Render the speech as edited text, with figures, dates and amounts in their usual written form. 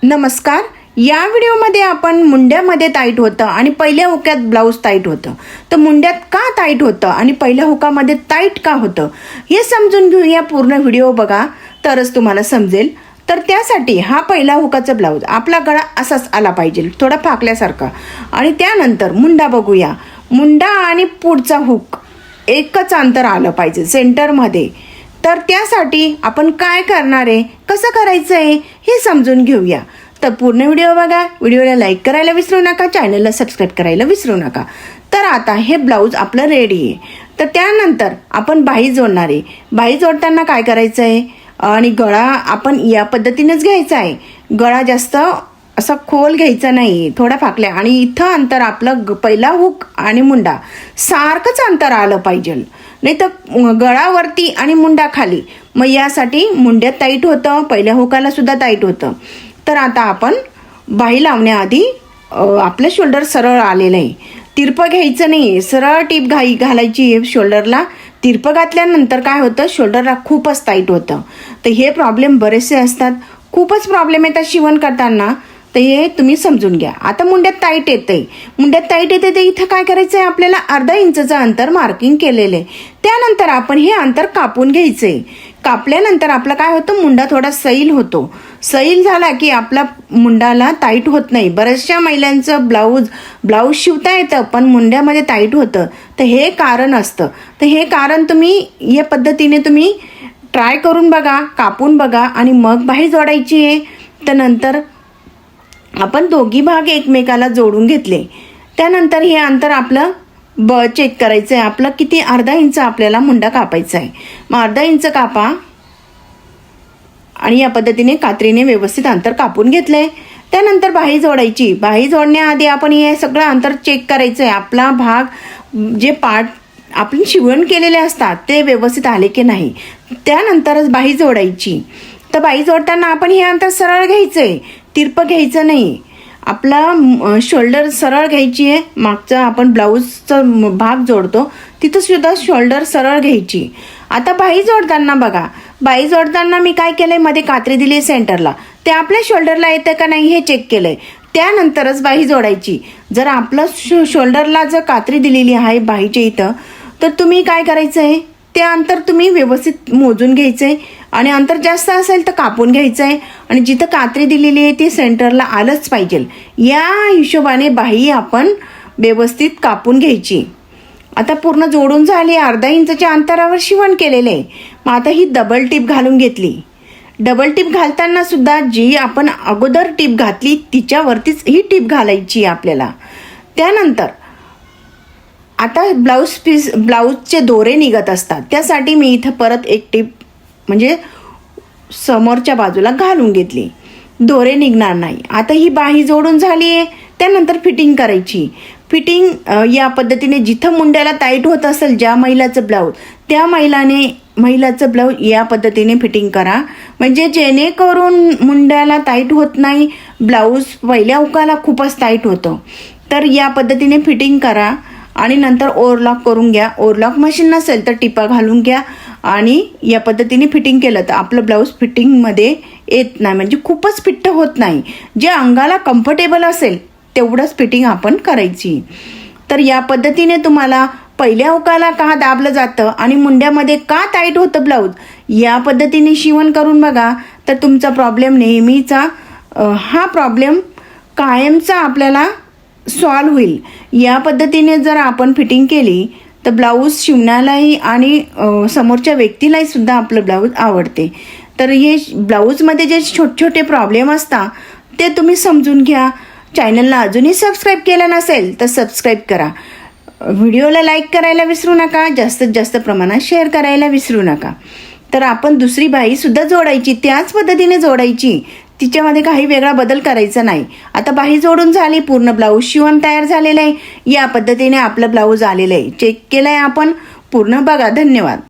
नमस्कार. या व्हिडिओमध्ये आपण मुंड्यामध्ये टाईट होतं आणि पहिल्या हुक्यात ब्लाऊज टाईट होतं. तर मुंड्यात का टाईट होतं आणि पहिल्या हुकामध्ये टाईट का होतं हे समजून घेऊया. पूर्ण व्हिडिओ बघा तरच तुम्हाला समजेल. तर त्यासाठी हा पहिला हुकाचा ब्लाऊज आपला गळा असाच आला पाहिजे, थोडा फाकल्यासारखा. आणि त्यानंतर मुंडा बघूया. मुंडा आणि पुढचा हुक एकच अंतर आलं पाहिजे सेंटरमध्ये. तर त्यासाठी आपण काय करणार आहे, कसं करायचं आहे हे समजून घेऊया. तर पूर्ण व्हिडिओ बघा. व्हिडिओला लाईक करायला विसरू नका, चॅनलला सबस्क्राईब करायला विसरू नका. तर आता हे ब्लाऊज आपलं रेडी आहे. तर त्यानंतर आपण बाही जोडणार आहे. बाही जोडताना काय करायचं आहे आणि गळा आपण या पद्धतीनेच घ्यायचा आहे. गळा जास्त असा खोल घ्यायचा नाही, थोडा फाकल्या. आणि इथं अंतर आपलं पहिला हुक आणि मुंडा सारखंच अंतर आलं पाहिजे, नाही तर गळावरती आणि मुंडा खाली. मग यासाठी मुंड्यात टाईट होतं, पहिल्या हुकाला सुद्धा टाईट होतं. तर आता आपण बाही लावण्याआधी आपलं शोल्डर सरळ आलेलं आहे, तिरपं घ्यायचं नाही, सरळ टीप घालायची आहे शोल्डरला. तिरपं घातल्यानंतर काय होतं, शोल्डरला खूपच टाईट होतं. तर हे प्रॉब्लेम बरेचसे असतात, खूपच प्रॉब्लेम येतात शिवण करताना. तर हे तुम्ही समजून घ्या. आता मुंड्यात टाईट येते, मुंड्यात टाईट येते. तर इथं काय करायचं आहे, आपल्याला अर्धा इंचचं अंतर मार्किंग केलेलं आहे. त्यानंतर आपण हे अंतर कापून घ्यायचं आहे. कापल्यानंतर आपलं काय होतं, मुंडा थोडा सैल होतो. सैल झाला की आपला मुंडाला टाईट होत नाही. बऱ्याचशा महिलांचं ब्लाऊज शिवता येतं पण मुंड्यामध्ये टाईट होतं. तर हे कारण असतं. तर हे कारण तुम्ही या पद्धतीने तुम्ही ट्राय करून बघा, कापून बघा आणि मग बाही जोडायची आहे. तर नंतर आपण दोघी भाग एकमेकाला जोडून घेतले. त्यानंतर हे अंतर आपलं चेक करायचं आहे. आपलं किती, अर्धा इंच आपल्याला मुंडा कापायचा आहे. मग अर्धा इंच कापा आणि या पद्धतीने कात्रीने व्यवस्थित अंतर कापून घेतलंय. त्यानंतर बाही जोडायची. बाही जोडण्याआधी आपण हे सगळं अंतर चेक करायचं आहे. आपला भाग जे पार्ट आपण शिवण केलेले असतात ते व्यवस्थित आले की नाही, त्यानंतरच बाही जोडायची. तर बाही जोडताना आपण हे अंतर सरळ घ्यायचं आहे, तिरपं घ्यायचं नाही. आपला शोल्डर सरळ घ्यायची आहे. मागचं आपण ब्लाऊजचा भाग जोडतो तिथं सुद्धा शोल्डर सरळ घ्यायची. आता बाही जोडताना बघा, बाही जोडताना मी काय केलंय, मध्ये कात्री दिली सेंटरला. ते आपल्या शोल्डरला येतं का नाही हे चेक केलंय. त्यानंतरच बाही जोडायची. जर आपलं शोल्डरला जर कात्री दिलेली आहे बाहीच्या इथं, तर तुम्ही काय करायचं आहे, ते अंतर तुम्ही व्यवस्थित मोजून घ्यायचं आहे. आणि अंतर जास्त असेल तर कापून घ्यायचं आहे. आणि जिथं कात्री दिलेली आहे ती सेंटरला आलंच पाहिजे. या हिशोबाने बाही आपण व्यवस्थित कापून घ्यायची. आता पूर्ण जोडून झाली. अर्धा इंचच्या अंतरावर शिवण केलेलं आहे. मग आता ही डबल टीप घालून घेतली. डबल टीप घालताना सुद्धा जी आपण अगोदर टीप घातली तिच्यावरतीच ही टीप घालायची आपल्याला. त्यानंतर आता ब्लाऊजचे दोरे निघत असतात, त्यासाठी मी इथं परत एक टीप म्हणजे समोरच्या बाजूला घालून घेतली, दोरे निघणार नाही. आता ही बाही जोडून झाली आहे. त्यानंतर फिटिंग करायची. फिटिंग या पद्धतीने जिथं मुंड्याला टाईट होत असेल ज्या महिलाचं ब्लाऊज, त्या महिलाचं ब्लाऊज या पद्धतीने फिटिंग करा, म्हणजे जेणेकरून मुंड्याला टाईट होत नाही. ब्लाऊज पहिल्या हुकाला खूपच टाईट होतं. तर या पद्धतीने फिटिंग करा आणि नंतर ओव्हरलॉक करून घ्या. ओव्हरलॉक मशीन नसेल तर टिपा घालून घ्या. आणि या पद्धतीने फिटिंग केलं तर आपलं ब्लाऊज फिटिंगमध्ये येत नाही, म्हणजे खूपच फिट्ट होत नाही. जे अंगाला कम्फर्टेबल असेल तेवढंच फिटिंग आपण करायची. तर या पद्धतीने तुम्हाला पहिल्या हुकाला का दाबलं जातं आणि मुंड्यामध्ये का टाईट होतं ब्लाऊज, या पद्धतीने शिवण करून बघा. तर तुमचा प्रॉब्लेम नेहमीचा हा प्रॉब्लेम कायमचा आपल्याला सॉल्व्ह होईल. या पद्धतीने जर आपण फिटिंग केली तर ब्लाऊज शिवण्यालाही आणि समोरच्या व्यक्तीलाही सुद्धा आपलं ब्लाऊज आवडते. तर हे ब्लाऊजमध्ये जे छोटे छोटे प्रॉब्लेम असतात ते तुम्ही समजून घ्या. चॅनलला अजूनही सबस्क्राईब केलं नसेल तर सबस्क्राईब करा. व्हिडिओला लाईक करायला विसरू नका, जास्तीत जास्त प्रमाणात शेअर करायला विसरू नका. तर आपण दुसरी बाहीसुद्धा जोडायची, त्याच पद्धतीने जोडायची, तिच्यामध्ये काही वेगळा बदल करायचा नाही. आता बाही जोडून झाली, पूर्ण ब्लाऊज शिवण तयार झालेलं आहे. या पद्धतीने आपलं ब्लाऊज आलेलं आहे. चेक केलं आहे आपण पूर्ण. बघा. धन्यवाद.